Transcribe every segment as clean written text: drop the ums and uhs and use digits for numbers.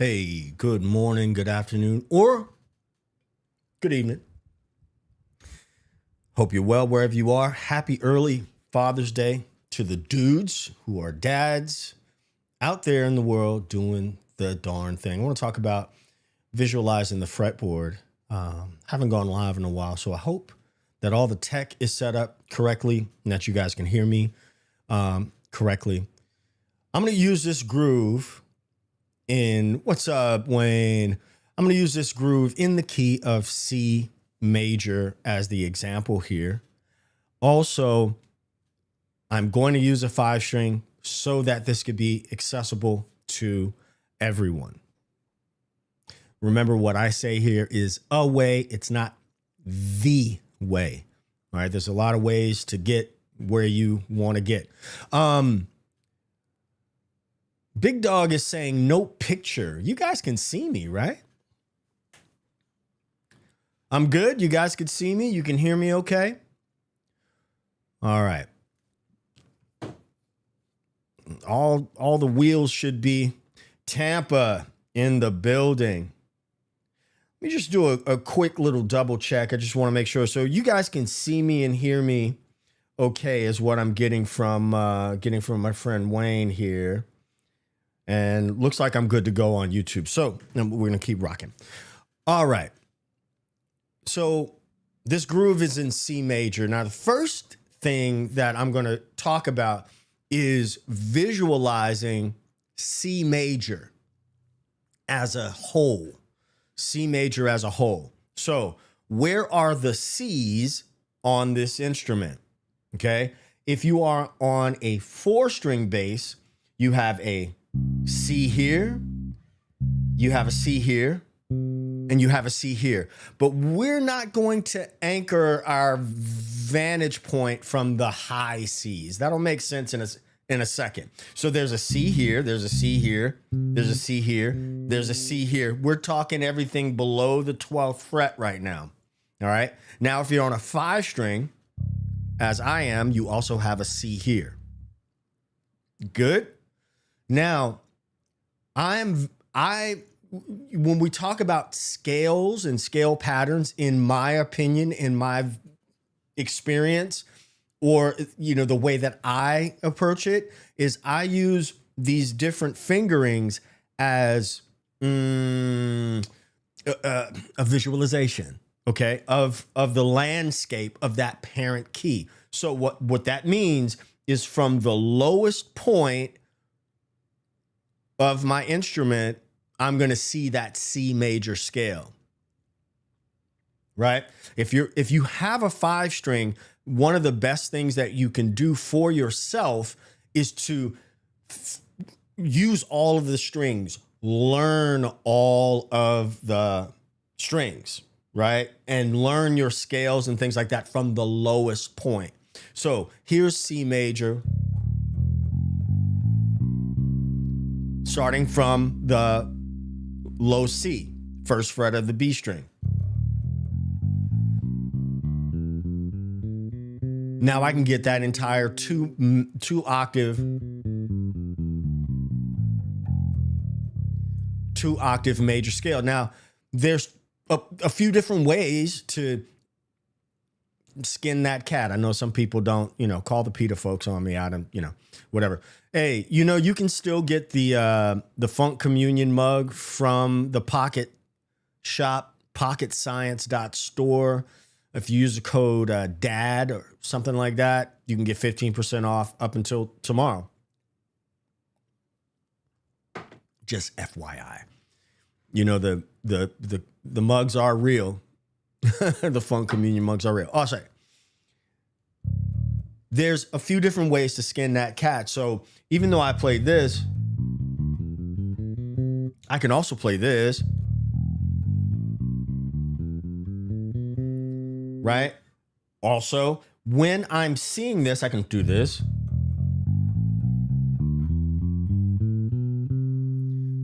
Hey, good morning, good afternoon, or good evening. Hope you're well wherever you are. Happy early Father's Day to the dudes who are dads out there in the world doing the darn thing. I want to talk about visualizing the fretboard. Haven't gone live in a while, so I hope that all the tech is set up correctly and that you guys can hear me correctly. I'm going to use this groove in, what's up, Wayne? I'm going to use this groove in the key of C major as the example here. Also, I'm going to use a 5-string so that this could be accessible to everyone. Remember, what I say here is a way. It's not the way. All right. There's a lot of ways to get where you want to get. Big Dog is saying no picture. You guys can see me, right? I'm good. You guys can see me. You can hear me okay? All right. All the wheels should be Tampa in the building. Let me just do a quick little double check. I just want to make sure. So you guys can see me and hear me okay is what I'm getting from my friend Wayne here. And looks like I'm good to go on YouTube. So we're going to keep rocking. All right. So this groove is in C major. Now, the first thing that I'm going to talk about is visualizing C major as a whole. C major as a whole. So where are the C's on this instrument? Okay. If you are on a 4-string bass, you have a C here, you have a C here, and you have a C here. But we're not going to anchor our vantage point from the high C's. That'll make sense in a second. So there's a C here, there's a C here, there's a C here, there's a C here. We're talking everything below the 12th fret right now. All right. Now, if you're on a 5-string, as I am, you also have a C here. Good. Now, when we talk about scales and scale patterns, in my opinion, in my experience, or, the way that I approach it is I use these different fingerings as a visualization, okay, of the landscape of that parent key. So what that means is from the lowest point of my instrument, I'm going to see that C major scale, right? If you have a 5-string, one of the best things that you can do for yourself is to use all of the strings, learn all of the strings, right? And learn your scales and things like that from the lowest point. So here's C major, starting from the low C, 1st fret of the B string. Now I can get that entire two octave major scale. Now there's a few different ways to skin that cat. I know some people don't, call the PETA folks on me out and, whatever. Hey, you can still get the Funk Communion mug from the Pocket Shop, pocketscience.store. If you use the code DAD or something like that, you can get 15% off up until tomorrow. Just FYI. The mugs are real. The Funk Communion mugs are real. Also, there's a few different ways to skin that cat. So even though I played this, I can also play this. Right? Also, when I'm seeing this, I can do this.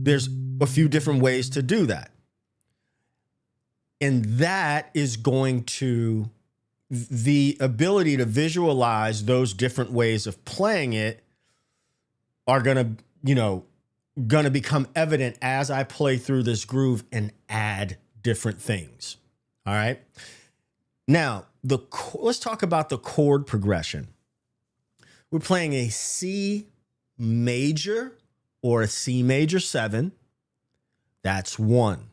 There's a few different ways to do that. And that is going to, the ability to visualize those different ways of playing it are going to, going to become evident as I play through this groove and add different things. All right. Now, let's talk about the chord progression. We're playing a C major or a C major 7. That's 1.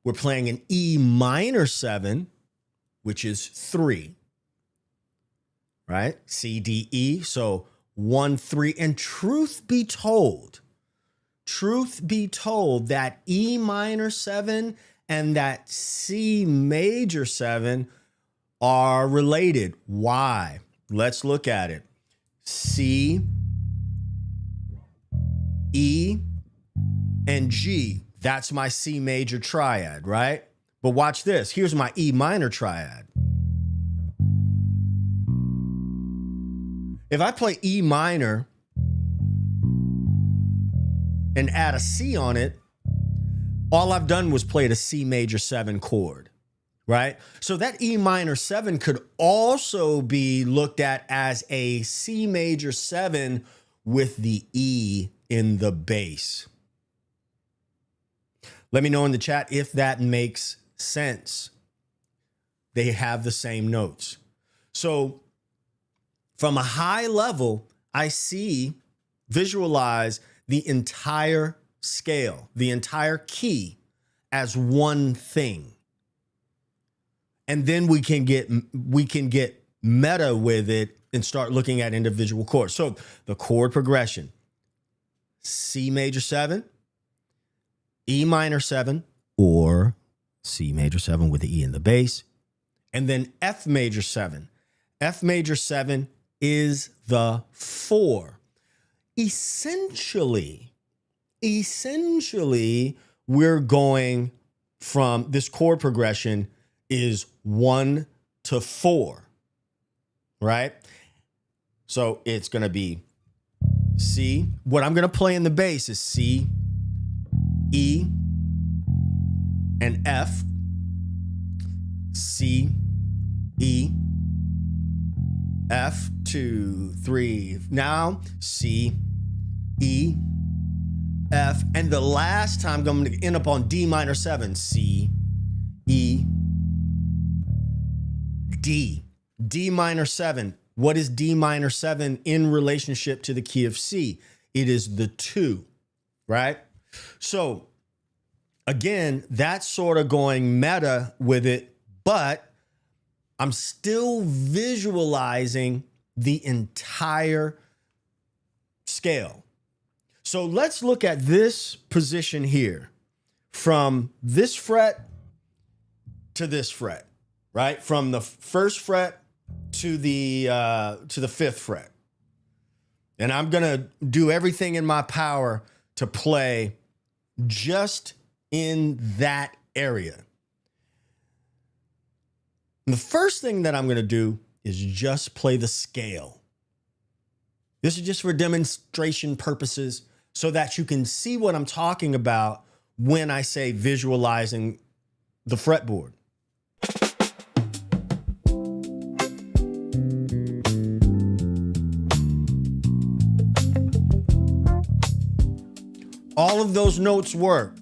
We're playing an E minor 7, which is 3. Right? C, D, E. So 1, 3. And truth be told, that E minor 7 and that C major 7 are related. Why? Let's look at it. C, E, and G. That's my C major triad, right? But watch this. Here's my E minor triad. If I play E minor and add a C on it, all I've done was played a C major 7 chord, right? So that E minor 7 could also be looked at as a C major 7 with the E in the bass. Let me know in the chat if that makes sense. They have the same notes. So from a high level, I visualize the entire scale, the entire key as one thing. And then we can get meta with it and start looking at individual chords. So the chord progression: C major 7, E minor 7, or C major 7 with the E in the bass, and then F major 7. F major 7 is the 4. Essentially, we're going from this chord progression is 1 to 4, right? So it's going to be C. What I'm going to play in the bass is C, E, and F. C, E, F, 2, 3. Now C, E, F, and the last time I'm going to end up on D minor 7. C, E, D. D minor 7. What is D minor 7 in relationship to the key of C? It is the 2, right? So again, that's sort of going meta with it, but I'm still visualizing the entire scale. So let's look at this position here, from this fret to this fret, right? From the first fret to the 5th fret. And I'm going to do everything in my power to play just in that area. And the first thing that I'm going to do is just play the scale. This is just for demonstration purposes so that you can see what I'm talking about when I say visualizing the fretboard. All of those notes work.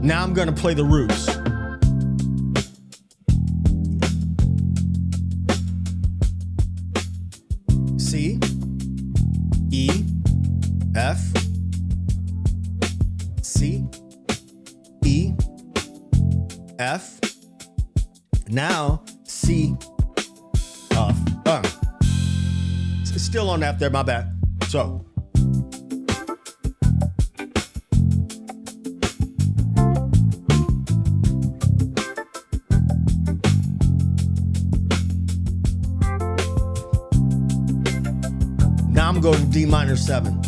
Now I'm going to play the roots. C, E, F, C, E, F. Now C, it's still on F there, my bad. So now I'm going to D minor 7.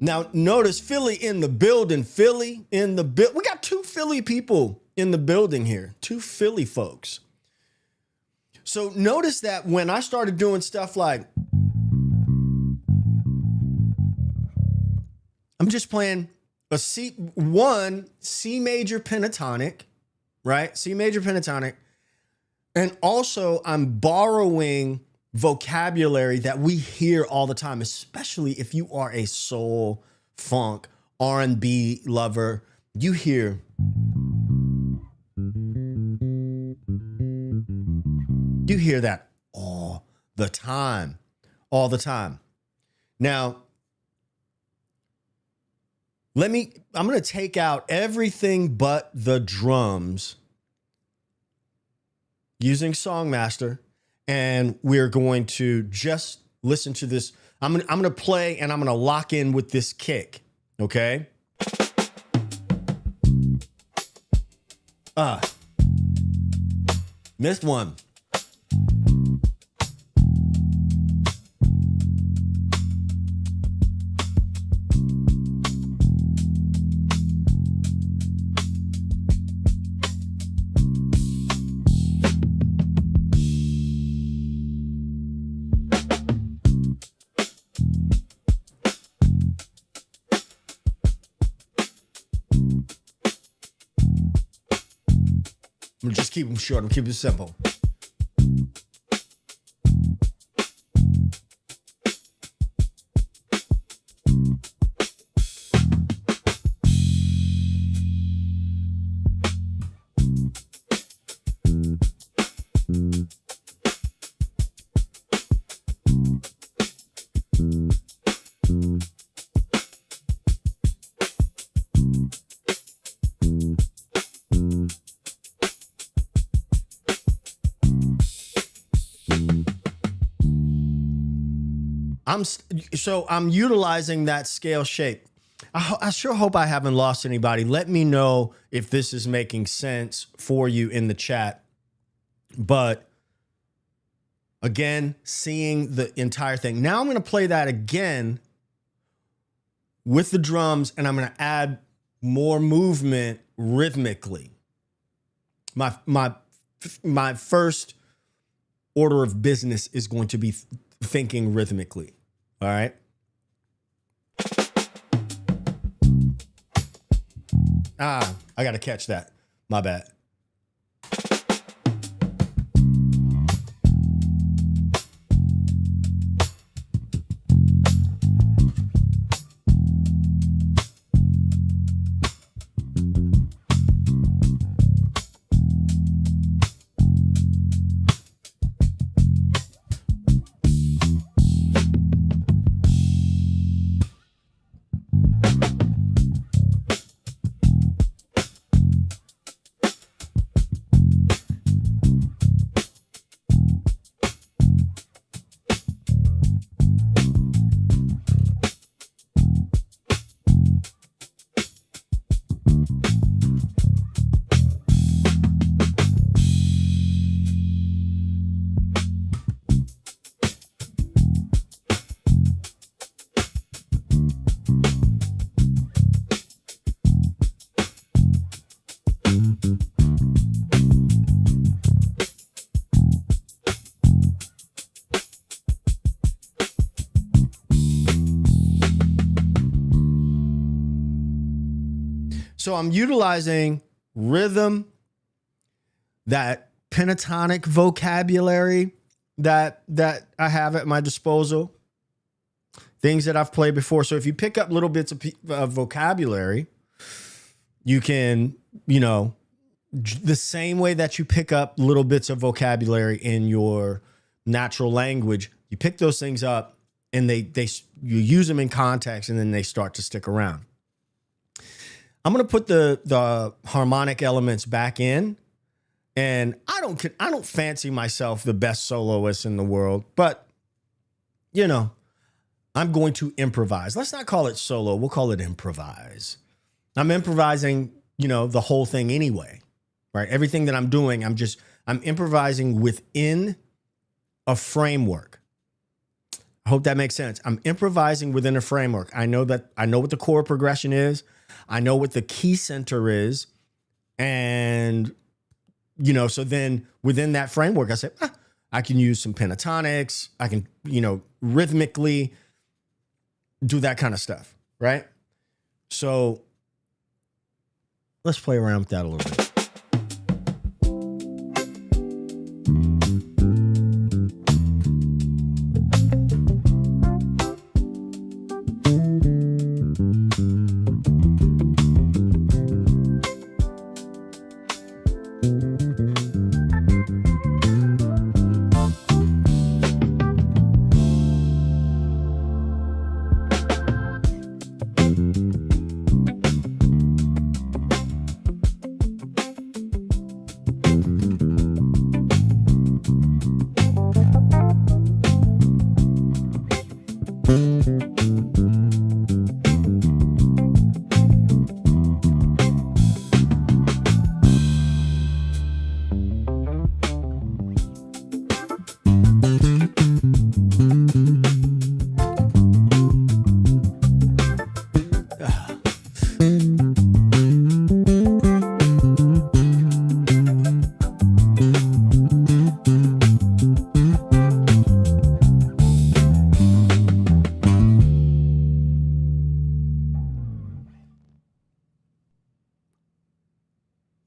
Now, notice Philly in the building. Philly in the building. We got 2 Philly people in the building here. 2 Philly folks. So notice that when I started doing stuff like I'm just playing a C major pentatonic, right? C major pentatonic. And also I'm borrowing vocabulary that we hear all the time, especially if you are a soul, funk, R&B lover. You hear that all the time. Now, I'm going to take out everything but the drums using Songmaster, and we're going to just listen to this. I'm going to play, and I'm going to lock in with this kick, okay? Missed one. I'm gonna just keep them short. I'm keeping it simple. I'm utilizing that scale shape. I sure hope I haven't lost anybody. Let me know if this is making sense for you in the chat. But again, seeing the entire thing. Now I'm going to play that again with the drums, and I'm going to add more movement rhythmically. My first order of business is going to be thinking rhythmically. All right. I got to catch that. My bad. So I'm utilizing rhythm, that pentatonic vocabulary that I have at my disposal, things that I've played before. So if you pick up little bits of vocabulary, you can, the same way that you pick up little bits of vocabulary in your natural language, you pick those things up and you use them in context, and then they start to stick around. I'm going to put the harmonic elements back in, and I don't fancy myself the best soloist in the world, but I'm going to improvise. Let's not call it solo. We'll call it improvise. I'm improvising, the whole thing anyway, right? Everything that I'm doing, I'm improvising within a framework. I hope that makes sense. I'm improvising within a framework. I know what the chord progression is. I know what the key center is. And, so then within that framework, I say, I can use some pentatonics. I can, rhythmically do that kind of stuff, right? So let's play around with that a little bit.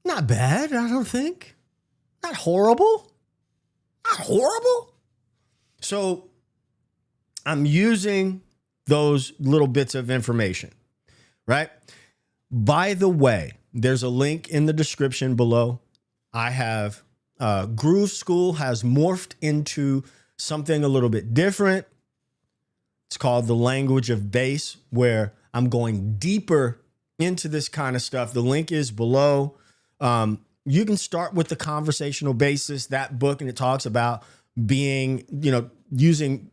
Not bad, I don't think. Not horrible. Not horrible. So I'm using those little bits of information, right? By the way, there's a link in the description below. I have Groove School has morphed into something a little bit different. It's called the language of bass, where I'm going deeper into this kind of stuff. The link is below. You can start with the Conversational Bassist, that book, and it talks about being, using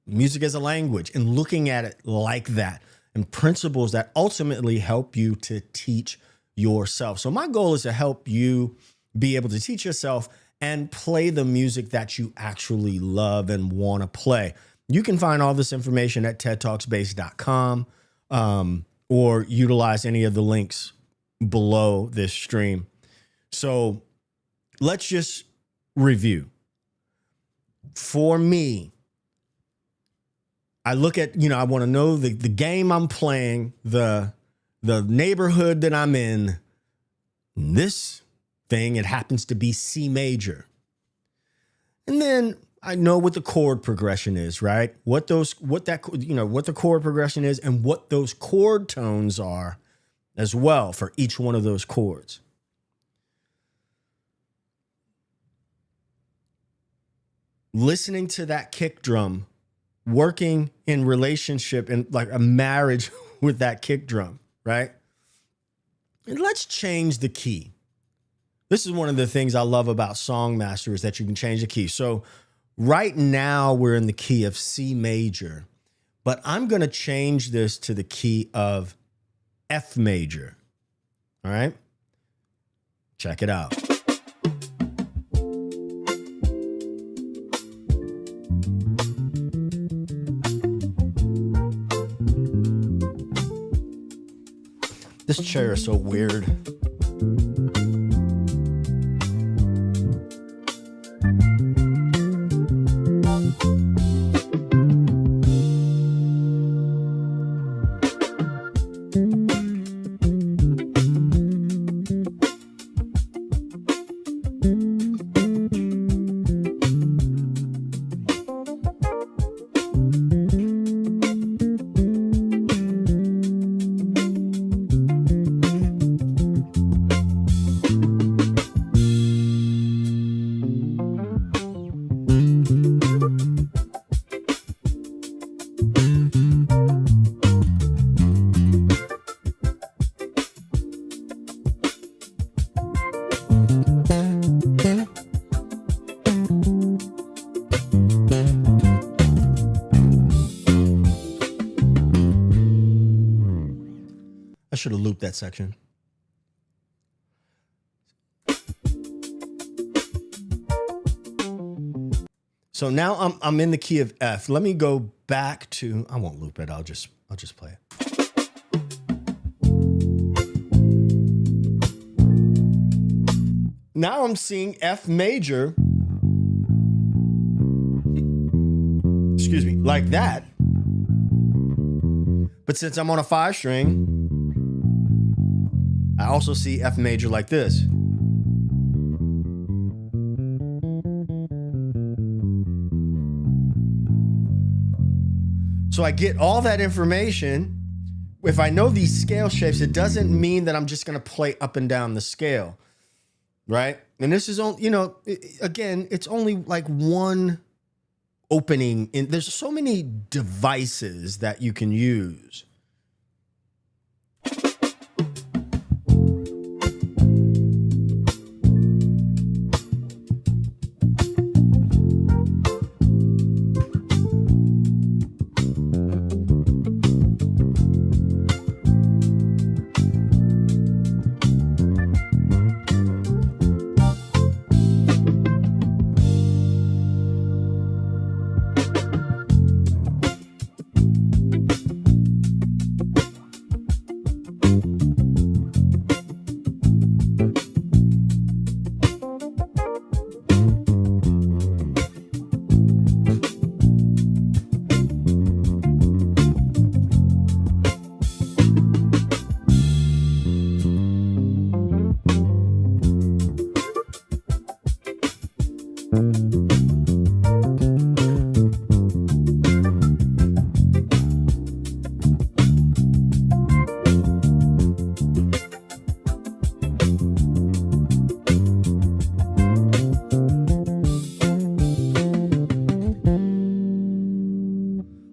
music as a language and looking at it like that, and principles that ultimately help you to teach yourself. So my goal is to help you be able to teach yourself and play the music that you actually love and want to play. You can find all this information at tedtalksbass.com, or utilize any of the links below this stream. So let's just review. For me, I look at, I want to know the game I'm playing, the neighborhood that I'm in. This thing, it happens to be C major. And then I know what the chord progression is, right? What the chord progression is and what those chord tones are as well for each one of those chords. Listening to that kick drum, working in relationship and like a marriage with that kick drum, right? And let's change the key. This is one of the things I love about Songmaster, is that you can change the key. So right now we're in the key of C major, but I'm going to change this to the key of F major. All right. Check it out. This chair is so weird. I should have looped that section. So now I'm in the key of F. Let me go back to, I won't loop it. I'll just play it. Now I'm seeing F major. Excuse me, like that. But since I'm on a 5 string, also see F major like this. So I get all that information. If I know these scale shapes, it doesn't mean that I'm just going to play up and down the scale, right? And this is only, again, it's only like one opening. There's so many devices that you can use.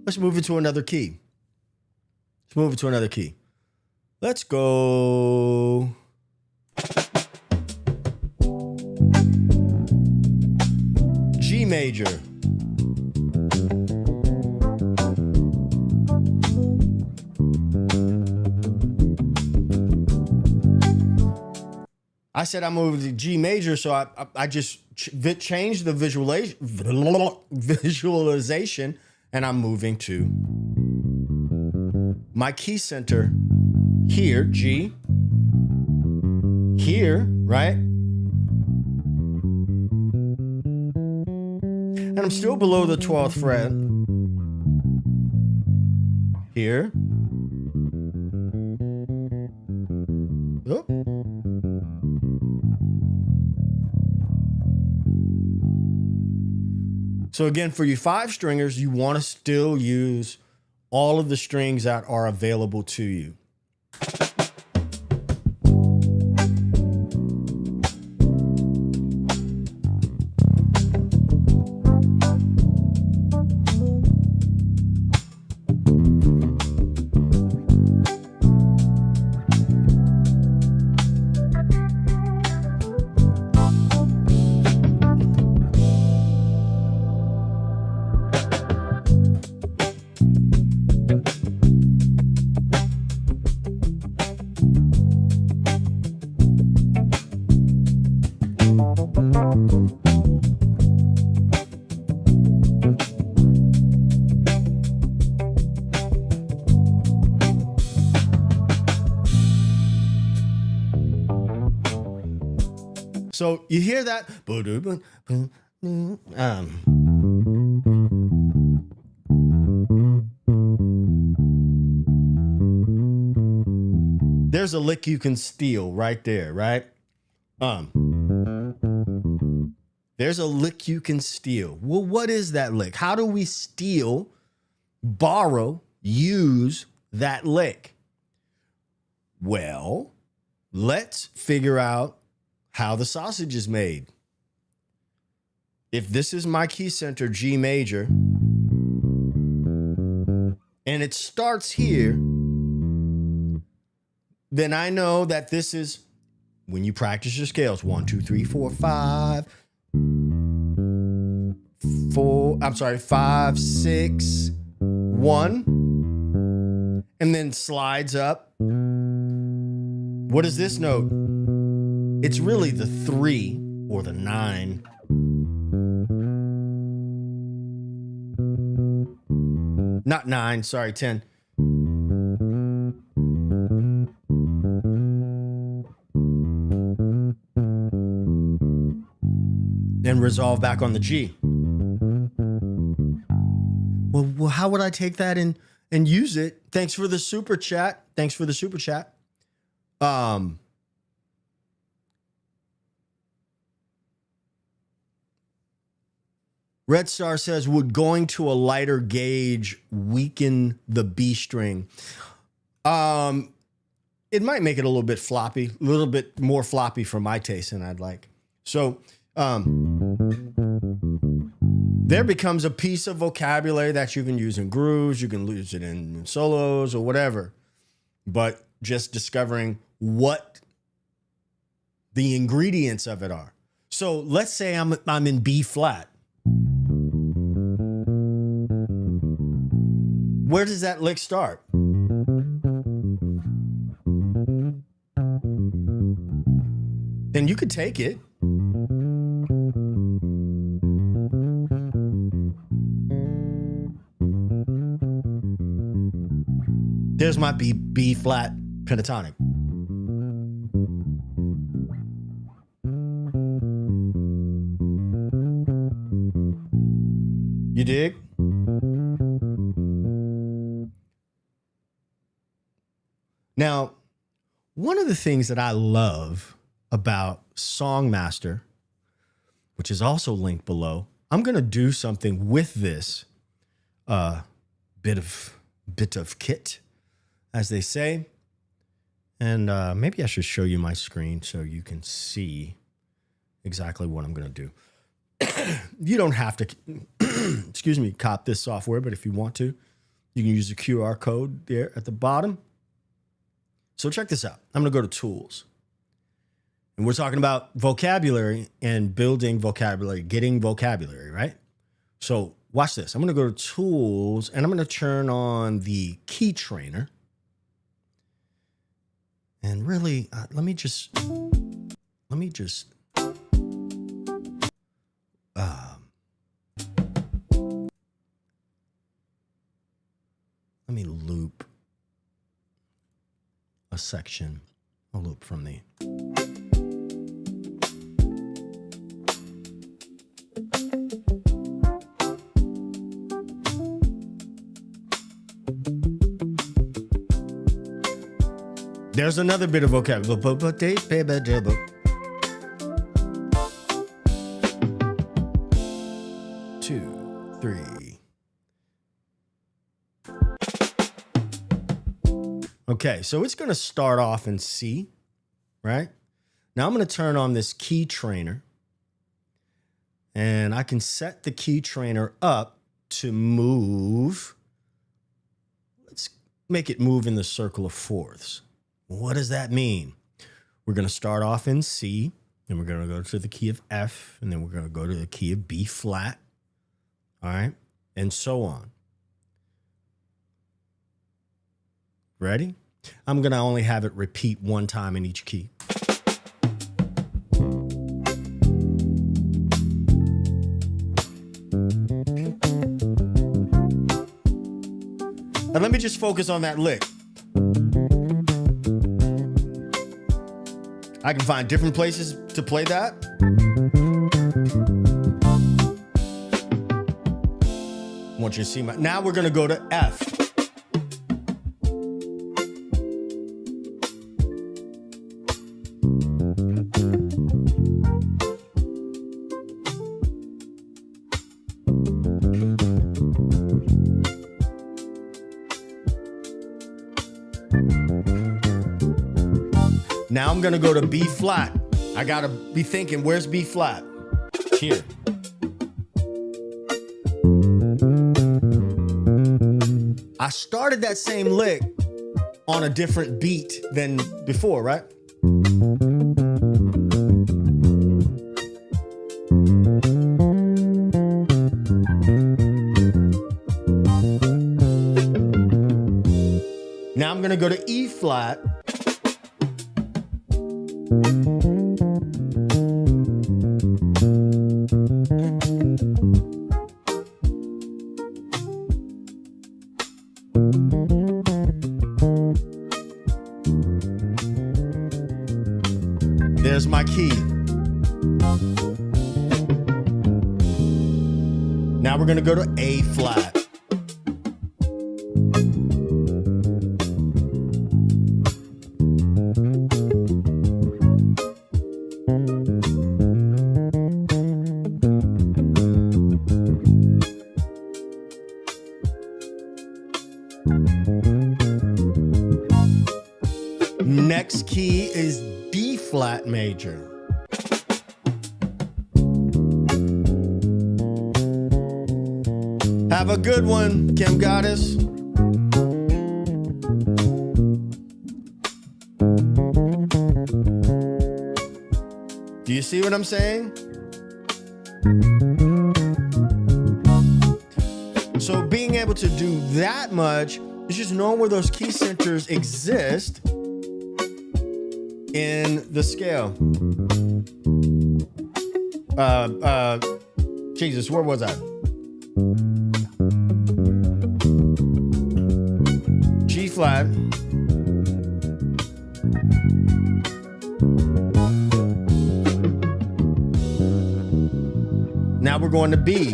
Let's move into another key. Let's go. G major. I said I'm moving to G major, so I just changed the visualization, and I'm moving to my key center here, G, here, right? And I'm still below the 12th fret. Here. Oh. So again, for you 5-stringers, you want to still use all of the strings that are available to you. So you hear that? There's a lick you can steal right there, right? There's a lick you can steal. Well, what is that lick? How do we steal, borrow, use that lick? Well, let's figure out how the sausage is made. If this is my key center, G major, and it starts here, then I know that this is, when you practice your scales, 1, 2, 3, 4, 5, 5, 6, 1, and then slides up. What is this note? It's really the 3 or the 9. Not 9, sorry, 10. Then resolve back on the G. Well, how would I take that and use it? Thanks for the super chat. Red Star says, would going to a lighter gauge weaken the B string? It might make it a little bit floppy, a little bit more floppy for my taste than I'd like. So there becomes a piece of vocabulary that you can use in grooves. You can use it in solos or whatever. But just discovering what the ingredients of it are. So let's say I'm in B flat. Where does that lick start? Then you could take it. There's my B flat pentatonic. You dig? Now, one of the things that I love about Songmaster, which is also linked below, I'm going to do something with this bit of kit, as they say. And maybe I should show you my screen so you can see exactly what I'm going to do. You don't have to, excuse me, cop this software, but if you want to, you can use the QR code there at the bottom. So check this out. I'm going to go to Tools. And we're talking about vocabulary and building vocabulary, getting vocabulary, right? So watch this. I'm going to go to Tools, and I'm going to turn on the key trainer. And really, let me just loop a section. I'll loop from the... There's another bit of vocabulary. 2, 3. Okay, so it's going to start off in C, right? Now I'm going to turn on this key trainer, and I can set the key trainer up to move. Let's make it move in the circle of fourths. What does that mean? We're going to start off in C, and we're going to go to the key of F, and then we're going to go to the key of B flat, all right, and so on. Ready? I'm going to only have it repeat one time in each key. And let me just focus on that lick. I can find different places to play that. I want you to see my... Now we're going to go to F. Now I'm going to go to B flat. I got to be thinking, where's B flat? Here. I started that same lick on a different beat than before, right? Now I'm going to go to E flat. There's my key. Now we're going to go to A flat. Next key is D flat major. Have a good one, Kim Goddess. Do you see what I'm saying? So being able to do that much is just knowing where those key centers exist in the scale. Jesus, where was I? G flat. Now we're going to B.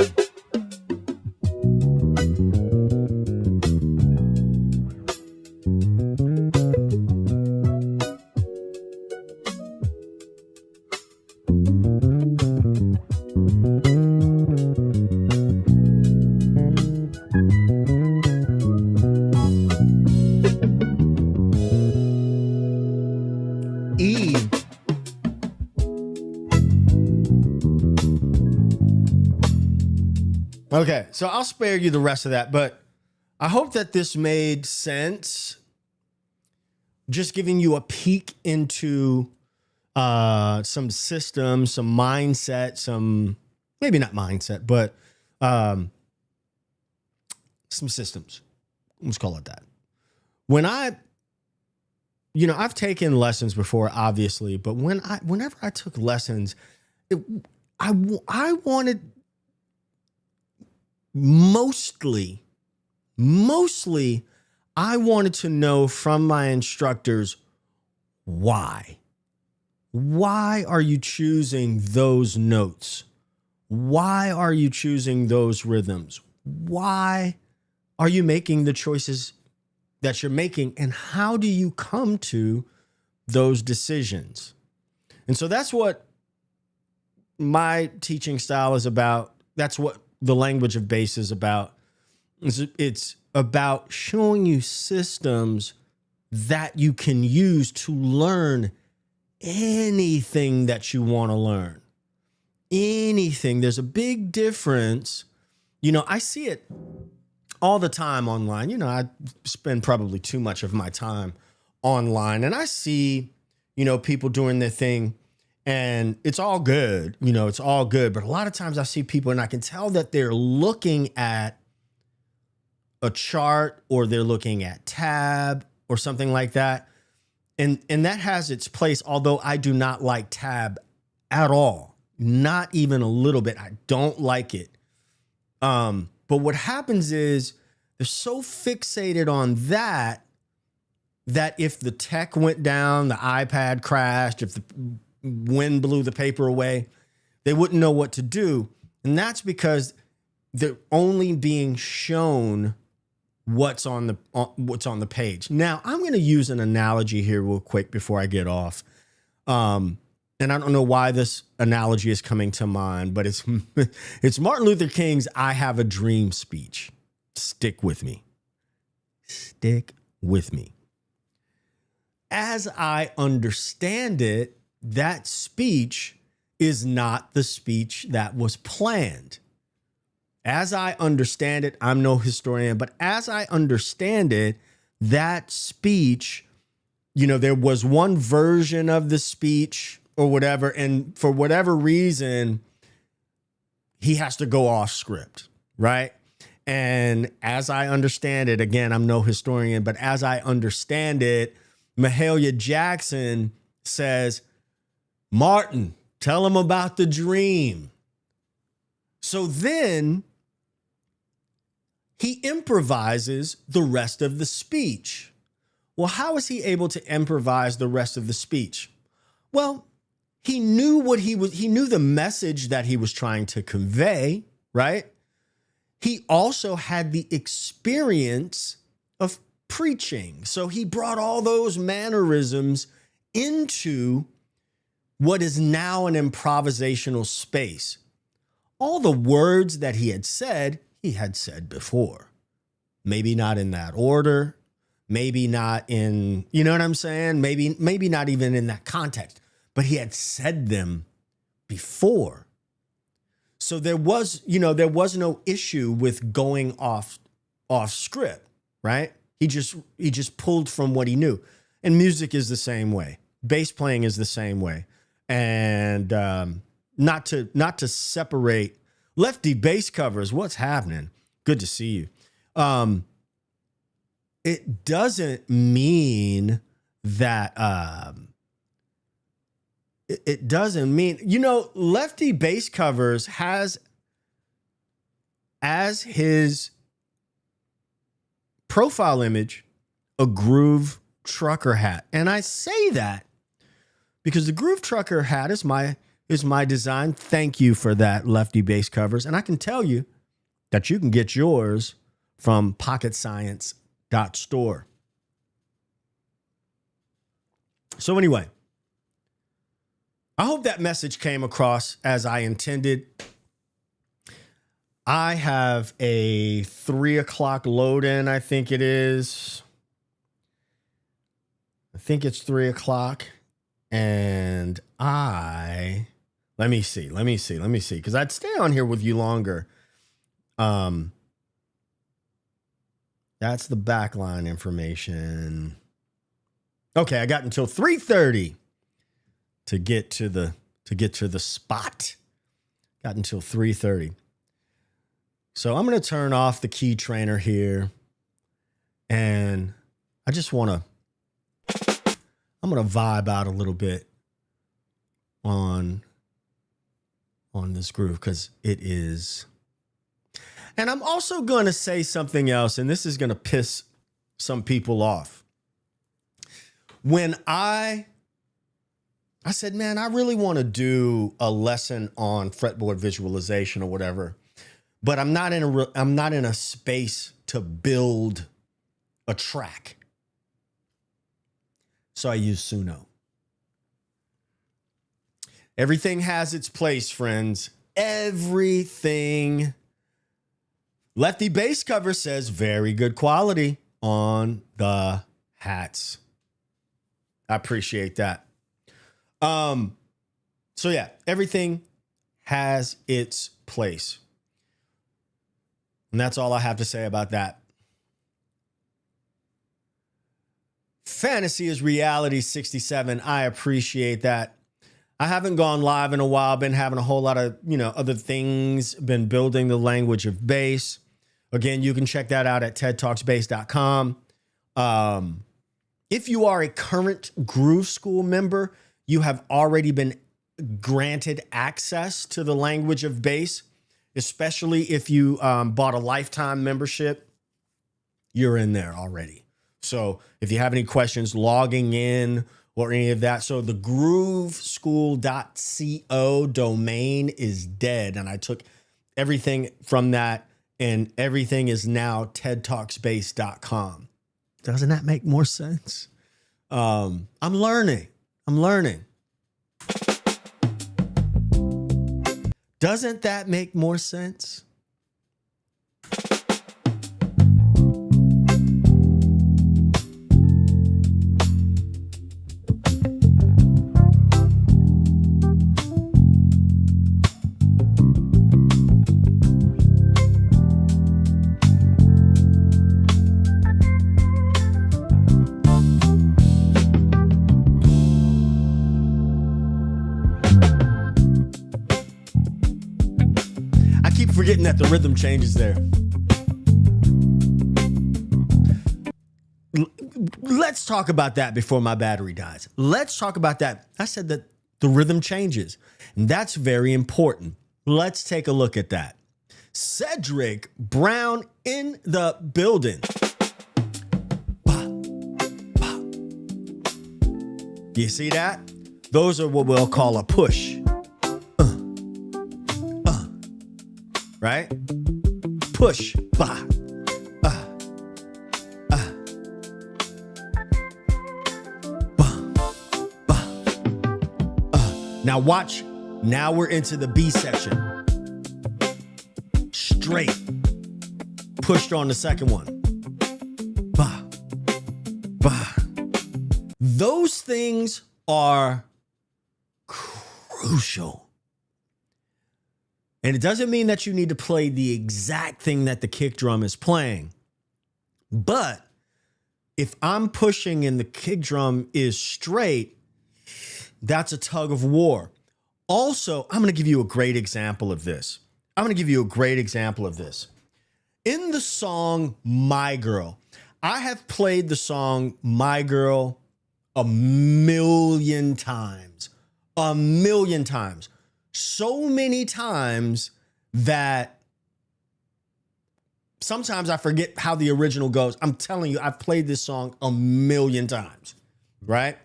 E. Okay, so I'll spare you the rest of that, but I hope that this made sense. Just giving you a peek into some systems, some mindset, some, maybe not mindset, but some systems. Let's call it that. When I've taken lessons before, obviously, but whenever I took lessons, I wanted mostly, I wanted to know from my instructors, why? Why are you choosing those notes? Why are you choosing those rhythms? Why are you making the choices that you're making? And how do you come to those decisions? And so that's what my teaching style is about. That's what the language of bass is about. It's about showing you systems that you can use to learn anything that you want to learn. Anything. There's a big difference. I see it all the time online. I spend probably too much of my time online, and I see, people doing their thing, and it's all good. It's all good. But a lot of times I see people and I can tell that they're looking at a chart or they're looking at tab or something like that. And that has its place, although I do not like tab at all. Not even a little bit. I don't like it. But what happens is they're so fixated on that if the tech went down, the iPad crashed, if the wind blew the paper away, they wouldn't know what to do. And that's because they're only being shown what's on the page. Now, I'm going to use an analogy here real quick before I get off. And I don't know why this analogy is coming to mind, but it's Martin Luther King's "I Have a Dream" speech. Stick with me. Stick with me. As I understand it, that speech is not the speech that was planned. As I understand it, I'm no historian, but as I understand it, that speech, there was one version of the speech or whatever, and for whatever reason, he has to go off script, right? And as I understand it, again, I'm no historian, but as I understand it, Mahalia Jackson says, "Martin, tell him about the dream." So then he improvises the rest of the speech. Well, how is he able to improvise the rest of the speech? Well, he knew he knew the message that he was trying to convey, right? He also had the experience of preaching. So he brought all those mannerisms into what is now an improvisational space. All the words that he had said before. Maybe not in that order, maybe not in, you know what I'm saying? Maybe not even in that context, but he had said them before. So there was no issue with going off script, right? He just pulled from what he knew. And music is the same way. Bass playing is the same way. And not to separate Lefty bass covers. What's happening? Good to see you. It doesn't mean that it doesn't mean, Lefty bass covers has as his profile image a Groove Trucker hat. And I say that because the Groove Trucker hat is my design. Thank you for that, Lefty bass covers. And I can tell you that you can get yours from pocketscience.store. So anyway, I hope that message came across as I intended. I have a 3 o'clock load in, I think it is. I think it's 3 o'clock. And let me see. Because I'd stay on here with you longer. That's the backline information. Okay, I got until 3:30 to get to the spot. Got until 3:30. So I'm going to turn off the key trainer here. And I just I'm going to vibe out a little bit on this groove because it is. And I'm also going to say something else, and this is going to piss some people off. When I said, man, I really want to do a lesson on fretboard visualization or whatever, but I'm not in a space to build a track. So I use Suno. Everything has its place, friends. Everything. Lefty bass cover says very good quality on the hats. I appreciate that. So yeah, everything has its place. And that's all I have to say about that. Fantasy is reality 67. I appreciate that. I haven't gone live in a while. Been having a whole lot of, other things. Been building the language of bass. Again, you can check that out at tedtalksbass.com. If you are a current Groove School member, you have already been granted access to the language of bass, especially if you bought a lifetime membership. You're in there already. So if you have any questions logging in or any of that, so the grooveschool.co domain is dead. And I took everything from that and everything is now tedtalksbass.com. Doesn't that make more sense? I'm learning. Doesn't that make more sense? Forgetting that the rhythm changes there. Let's talk about that before my battery dies. Let's talk about that. I said that the rhythm changes, and that's very important. Let's take a look at that. Cedric Brown in the building. Do you see that? Those are what we'll call a push. Right? Push. Bah. Now watch. Now we're into the B section. Straight. Pushed on the second one. Bah. Those things are crucial. And it doesn't mean that you need to play the exact thing that the kick drum is playing. But if I'm pushing and the kick drum is straight, that's a tug of war. Also, I'm going to give you a great example of this. In the song My Girl, I have played the song My Girl a million times. So many times that sometimes I forget how the original goes. I'm telling you, I've played this song a million times, right?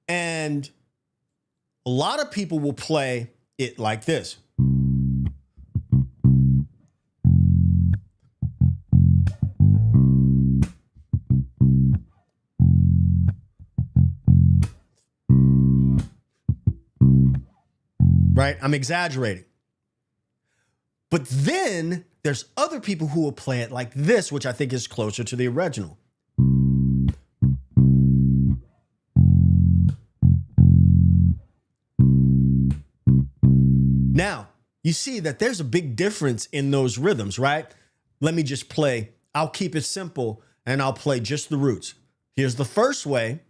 And a lot of people will play it like this. Right? I'm exaggerating. But then there's other people who will play it like this, which I think is closer to the original. Now, you see that there's a big difference in those rhythms, right? Let me just play. I'll keep it simple and I'll play just the roots. Here's the first way.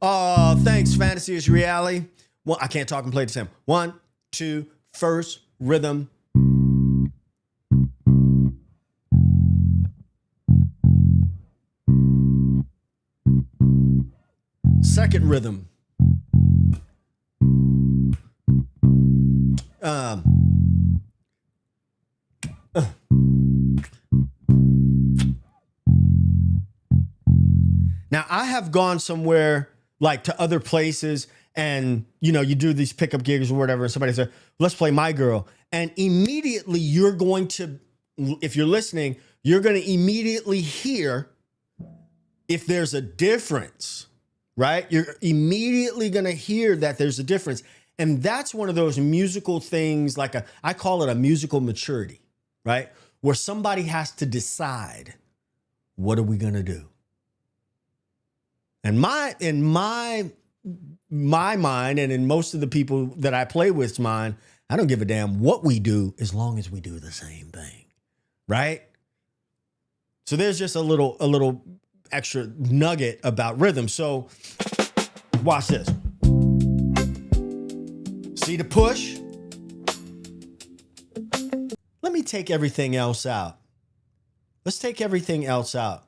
Oh, thanks, Fantasy is Reality. Well, I can't talk and play the same. 1, 2, first rhythm. Second rhythm. Now, I have gone somewhere like to other places and, you know, you do these pickup gigs or whatever, and somebody says, let's play My Girl. And immediately you're going to, if you're listening, you're going to immediately hear if there's a difference, right? You're immediately going to hear that there's a difference. And that's one of those musical things, like I call it a musical maturity, right? Where somebody has to decide, what are we going to do? And in my mind, and in most of the people that I play with's mind, I don't give a damn what we do as long as we do the same thing, right? So there's just a little extra nugget about rhythm. So watch this. See the push? Let me take everything else out. Let's take everything else out.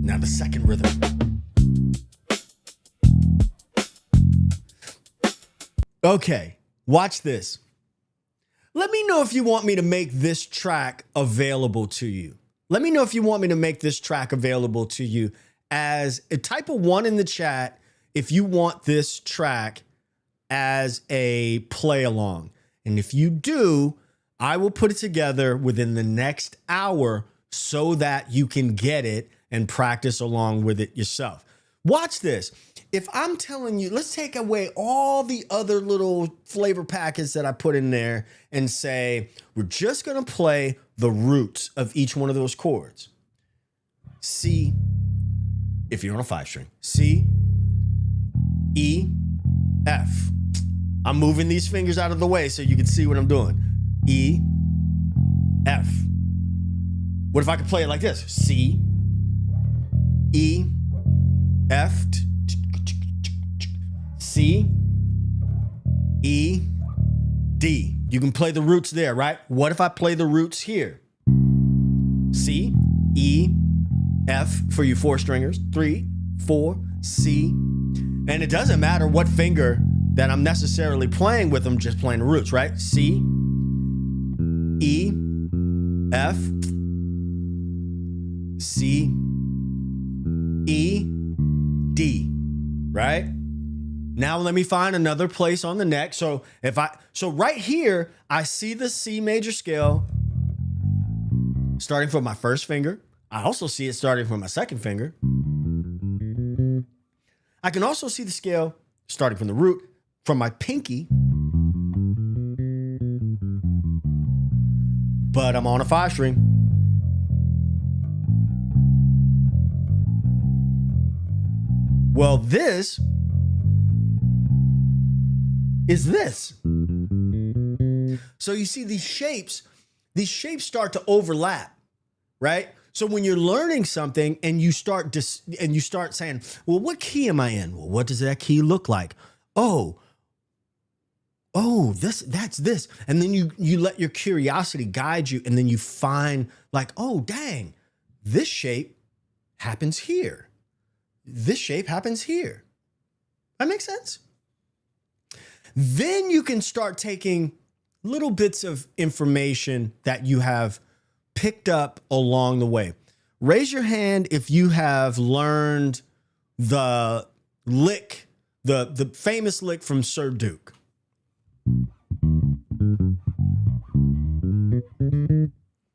Now the second rhythm. Okay, watch this. Let me know if you want me to make this track available to you. Let me know if you want me to make this track available to you as a type of 1 in the chat if you want this track as a play along. And if you do, I will put it together within the next hour so that you can get it and practice along with it yourself. Watch this. If I'm telling you, let's take away all the other little flavor packets that I put in there and say, we're just going to play the roots of each one of those chords. C, if you're on a 5-string, C, E, F. I'm moving these fingers out of the way so you can see what I'm doing. E, F. What if I could play it like this? C, E, F, C, E, D. You can play the roots there, right? What if I play the roots here? C, E, F for you 4-stringers, 3, 4, C. And it doesn't matter what finger that I'm necessarily playing with, I'm just playing the roots, right? C, E, F, C, E, D, right? Now let me find another place on the neck. So right here, I see the C major scale starting from my first finger. I also see it starting from my second finger. I can also see the scale starting from the root, from my pinky. But I'm on a 5-string. Well, this is this. So you see these shapes start to overlap, right? So when you're learning something and you start saying, well, what key am I in? Well, what does that key look like? Oh, that's this. And then you let your curiosity guide you, and then you find like, oh, dang, this shape happens here. This shape happens here. That makes sense? Then you can start taking little bits of information that you have picked up along the way. Raise your hand if you have learned the lick, the famous lick from Sir Duke.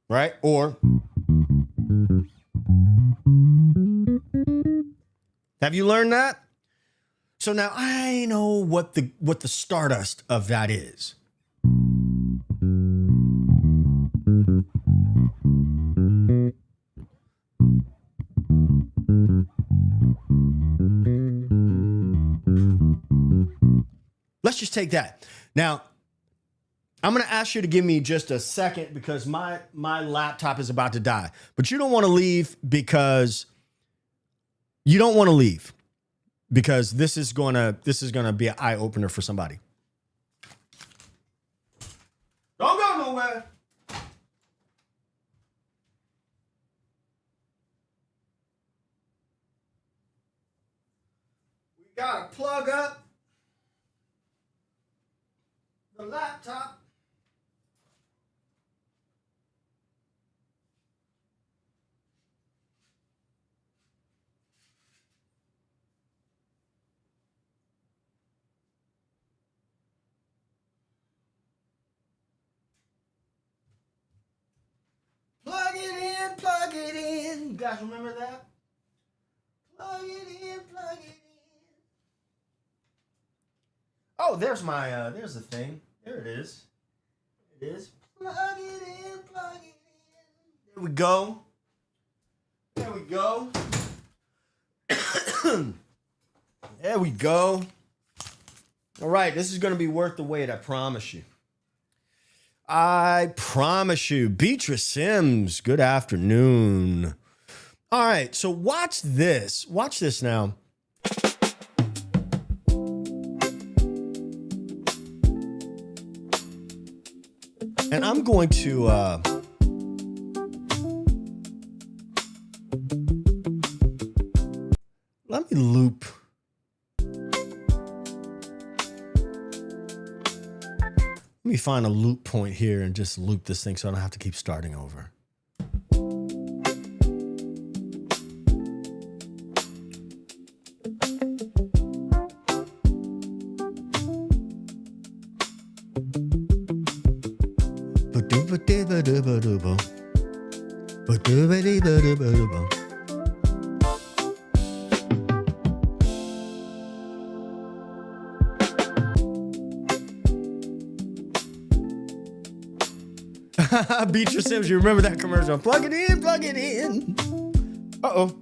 Right? Or have you learned that? So now I know what the stardust of that is. Let's just take that. Now, I'm going to ask you to give me just a second because my laptop is about to die. But you don't want to leave because this is going to be an eye opener for somebody. Don't go nowhere. We got to plug up the laptop. Plug it in, plug it in. You guys remember that? Plug it in, plug it in. Oh, there's there's the thing. There it is. It is. Plug it in, plug it in. There we go. There we go. There we go. All right, this is going to be worth the wait, I promise you. I promise you. Beatrice Sims, good afternoon. All right, so watch this. Watch this now. And I'm going to let me loop. Let me find a loop point here and just loop this thing so I don't have to keep starting over. Beatrice Sims, you remember that commercial? Plug it in, plug it in. Uh-oh.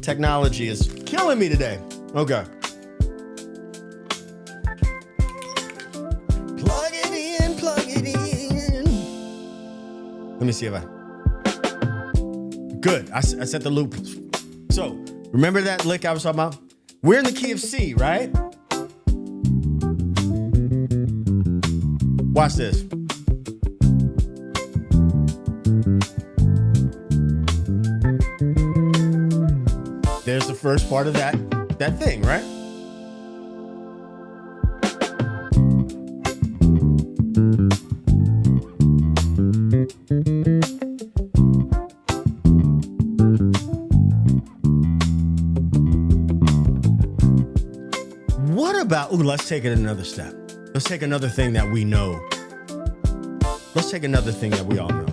Technology is killing me today. Okay. Plug it in, plug it in. Let me see if I... Good, I set the loop. So, remember that lick I was talking about? We're in the key of C, right? Watch this. There's the first part of that thing, right? what about, let's take it another step. Let's take another thing that we know. Let's take another thing that we all know.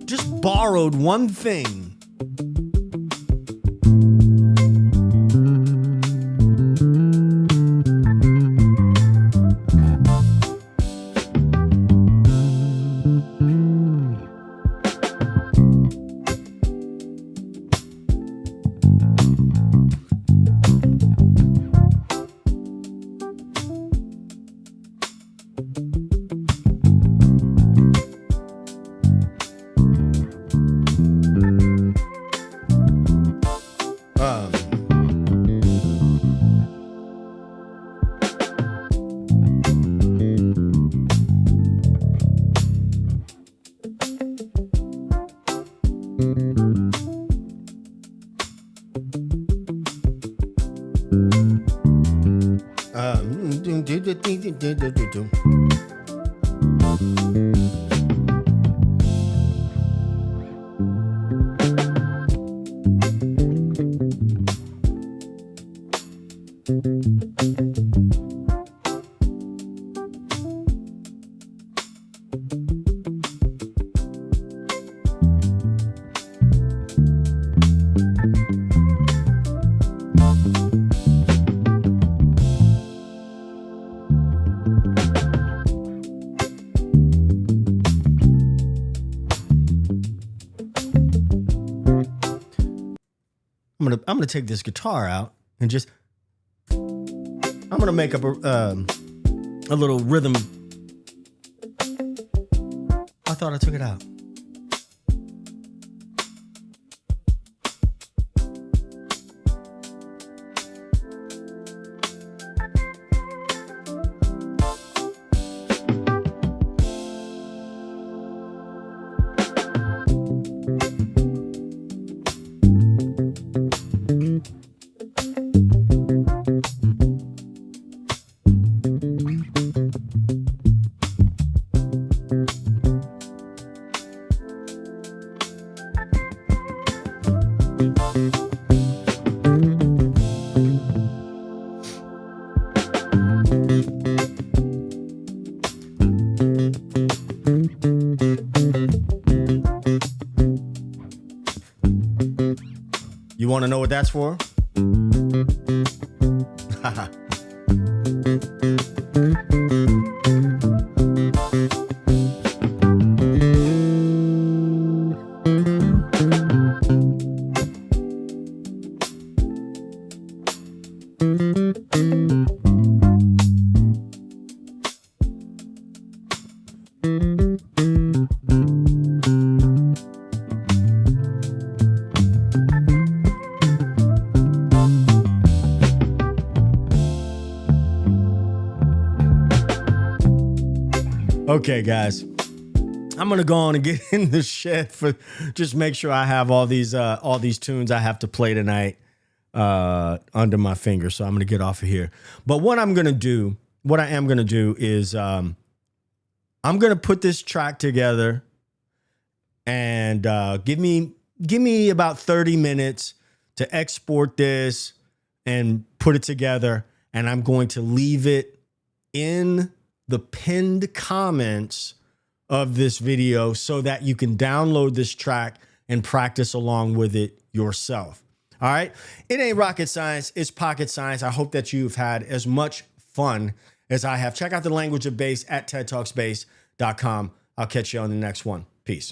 Just borrowed one thing. I'm gonna take this guitar out and just, I'm gonna make up a little rhythm. I thought I took it out. You want to know what that's for? Okay, guys, I'm gonna go on and get in the shed for just make sure I have all these tunes I have to play tonight under my finger. So I'm gonna get off of here. But what I am gonna do is I'm gonna put this track together and give me about 30 minutes to export this and put it together, and I'm going to leave it in the pinned comments of this video so that you can download this track and practice along with it yourself. All right. It ain't rocket science. It's pocket science. I hope that you've had as much fun as I have. Check out the language of bass at tedtalksbass.com. I'll catch you on the next one. Peace.